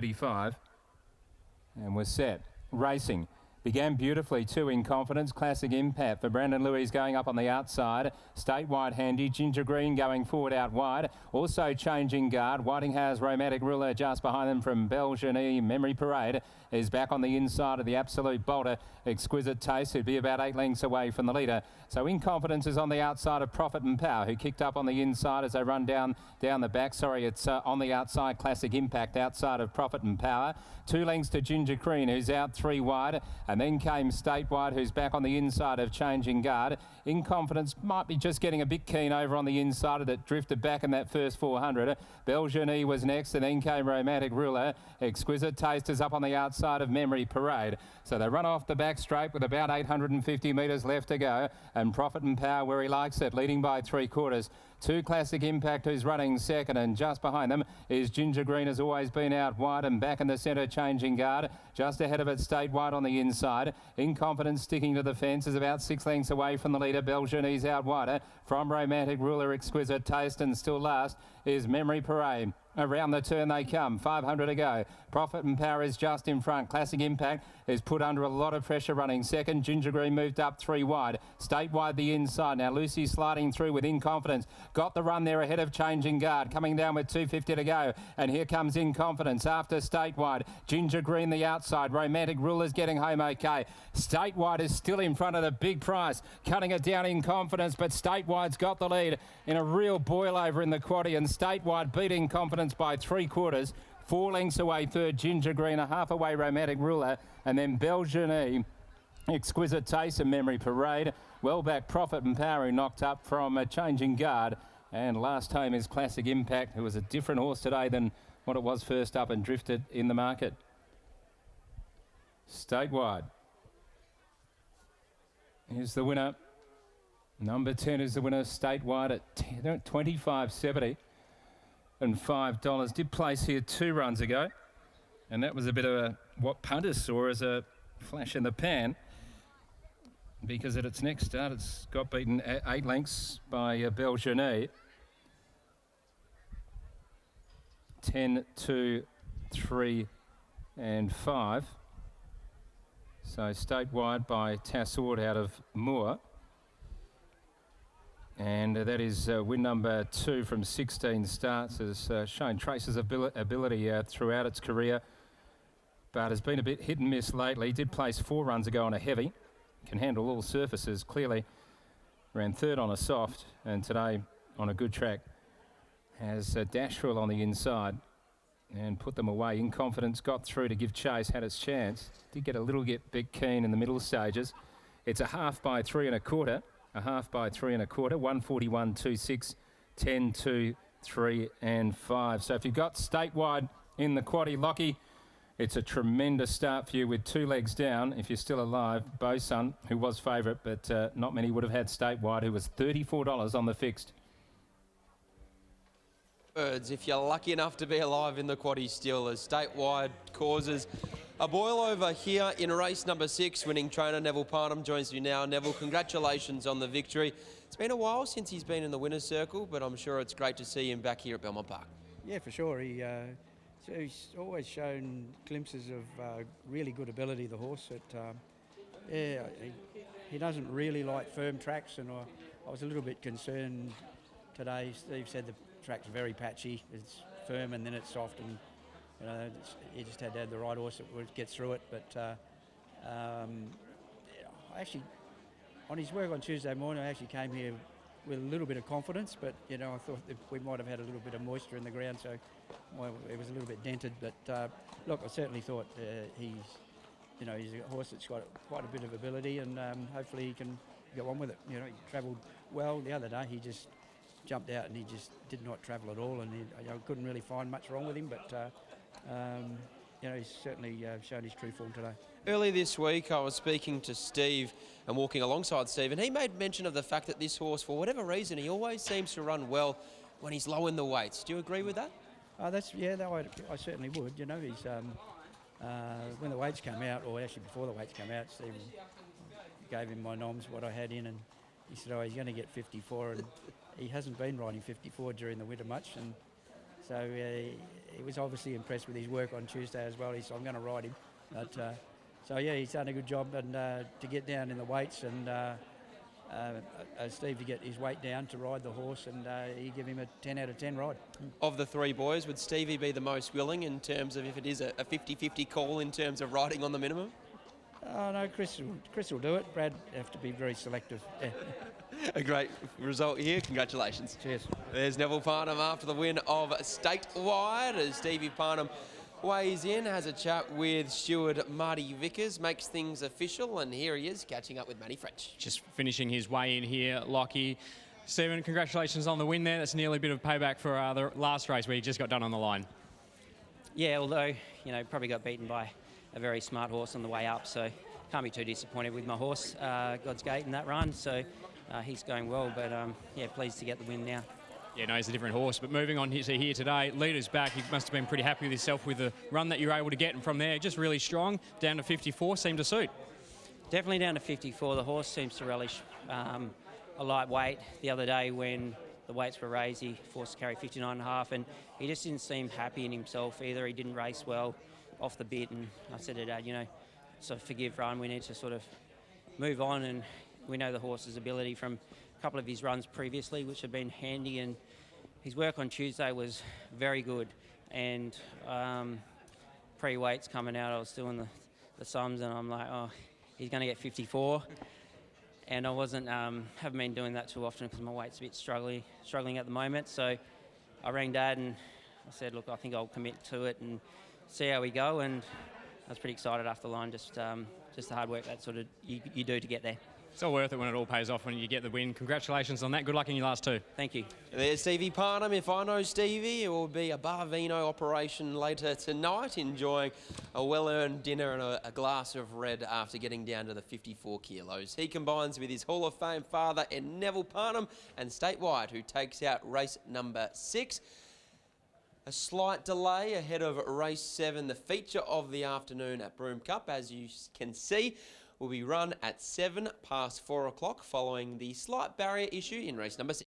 35 and we're set. Racing. Began beautifully too in confidence. Classic Impact for Brandon Lewis going up on the outside. Statewide handy. Ginger Green going forward out wide. Also changing guard. Whiting has Romantic Ruler just behind them from Belgian. Memory Parade is back on the inside of the Absolute Bolter. Exquisite Taste, who'd be about 8 lengths away from the leader. So In Confidence is on the outside of Profit and Power, who kicked up on the inside as they run down the back. Sorry, it's on the outside. Classic Impact outside of Profit and Power. 2 lengths to Ginger Green, who's out 3 wide. And then came Statewide, who's back on the inside of Changing Guard. In Confidence might be just getting a bit keen over on the inside of it. Drifted back in that first 400. Belgian was next, and then came Romantic Ruler. Exquisite Taste is up on the outside of Memory Parade. So they run off the back straight with about 850 metres left to go. And Profit and Power where he likes it, leading by 3/4. 2 Classic Impact, who's running second, and just behind them is Ginger Green, has always been out wide, and back in the centre Changing Guard. Just ahead of it Statewide on the inside. In Confidence sticking to the fence is about 6 lengths away from the leader. Belgianese out wider from Romantic Ruler. Exquisite Taste, and still last is Memory Parade. Around the turn they come, 500 to go. Profit and Power is just in front. Classic Impact is put under a lot of pressure running second. Ginger Green moved up 3 wide. Statewide the inside. Now Lucy sliding through with In Confidence. Got the run there ahead of Changing Guard. Coming down with 250 to go. And here comes In Confidence after Statewide. Ginger Green the outside. Romantic Ruler's getting home okay. Statewide is still in front at a big price. Cutting it down In Confidence, but Statewide's got the lead in a real boil over in the quaddie, and Statewide beating Confidence by 3/4. 4 lengths away third Ginger Green, a half away Romantic Ruler, and then Belgian Exquisite Taste and Memory Parade. Well back Profit and Power, who knocked up from Changing Guard. And last home is Classic Impact, who was a different horse today than what it was first up and drifted in the market. Statewide. Here's the winner. Number 10 is the winner, Statewide at 25.70 and $5. Did place here 2 runs ago, and that was a bit of what punters saw as a flash in the pan, because at its next start it's got beaten 8 lengths by Belgian. 10, 2, 3 and 5. So Statewide by Tassoord out of Moore. And that is win number 2 from 16 starts. Has shown traces of ability throughout its career, but has been a bit hit and miss lately. Did place 4 runs ago on a heavy. Can handle all surfaces clearly. Ran 3rd on a soft, and today on a good track has Dashville on the inside and put them away. In Confidence got through to give chase, had its chance. Did get a little bit keen in the middle stages. It's a half by 3 1/4. A half by 3 1/4, 141.26, 10, 2, 3 and 5. So if you've got Statewide in the quaddie, Lockie, it's a tremendous start for you with 2 legs down. If you're still alive, Bosun, who was favourite, but not many would have had Statewide, who was $34 on the fixed. Birds, if you're lucky enough to be alive in the quaddie still, as Statewide causes a boil over here in race number 6. Winning trainer Neville Parnham joins you now. Neville, congratulations on the victory. It's been a while since he's been in the winner's circle, but I'm sure it's great to see him back here at Belmont Park. Yeah, for sure. He's always shown glimpses of really good ability, the horse. He doesn't really like firm tracks, and I was a little bit concerned today. Steve said the track's very patchy. It's firm and then it's soft, and he just had to have the right horse that would get through it. But actually, on his work on Tuesday morning, I actually came here with a little bit of confidence, but I thought that we might have had a little bit of moisture in the ground, so it was a little bit dented. But look, I certainly thought he's a horse that's got quite a bit of ability, and hopefully he can go on with it. He travelled well the other day. He just jumped out and he just did not travel at all, and I couldn't really find much wrong with him, but he's certainly shown his true form today. Earlier this week, I was speaking to Steve and walking alongside Steve, and he made mention of the fact that this horse, for whatever reason, he always seems to run well when he's low in the weights. Do you agree with that? I certainly would. He's when the weights come out, or actually before the weights come out, Steve gave him my noms, what I had in, and he said, he's going to get 54, and he hasn't been riding 54 during the winter much, and so he was obviously impressed with his work on Tuesday as well. He said, I'm going to ride him. But, so, yeah, he's done a good job and to get down in the weights and Steve to get his weight down to ride the horse, and he give him a 10 out of 10 ride. Of the three boys, would Stevie be the most willing in terms of if it is a 50-50 call in terms of riding on the minimum? Oh, no, Chris will do it. Brad have to be very selective. Yeah. A great result here. Congratulations. Cheers. There's Neville Parnham after the win of Statewide as Stevie Parnham weighs in, has a chat with steward Marty Vickers, makes things official, and here he is catching up with Matty French. Just finishing his way in here, Lockie. Stephen, congratulations on the win there. That's nearly a bit of payback for the last race where you just got done on the line. Yeah, although, you know, probably got beaten by a very smart horse on the way up, so can't be too disappointed with my horse, God's Gate, in that run. So he's going well, but yeah, pleased to get the win now. Yeah, no, he's a different horse. But moving on to here today, leader's back. You must have been pretty happy with yourself with the run that you were able to get. And from there, just really strong, down to 54, seemed to suit. Definitely down to 54. The horse seems to relish a light weight. The other day when the weights were raised, he forced to carry 59.5, and he just didn't seem happy in himself either. He didn't race well off the bit, and I said to Dad, you know, sort of forgive Run. We need to sort of move on, and we know the horse's ability from a couple of his runs previously, which have been handy, and his work on Tuesday was very good. And pre-weights coming out, I was doing the sums, and I'm like, oh, he's going to get 54. And I wasn't, haven't been doing that too often because my weight's a bit struggling at the moment. So I rang Dad and I said, look, I think I'll commit to it and see how we go. And I was pretty excited after the line, just the hard work that sort of you do to get there. It's all worth it when it all pays off, when you get the win. Congratulations on that. Good luck in your last two. Thank you. There's Stevie Parnham. If I know Stevie, it will be a bar vino operation later tonight, enjoying a well-earned dinner and a glass of red after getting down to the 54 kilos. He combines with his Hall of Fame father in Neville Parnham and Statewide, who takes out race number 6. A slight delay ahead of race 7, the feature of the afternoon at Broome Cup, as you can see, will be run at 4:07 following the slight barrier issue in race number 6.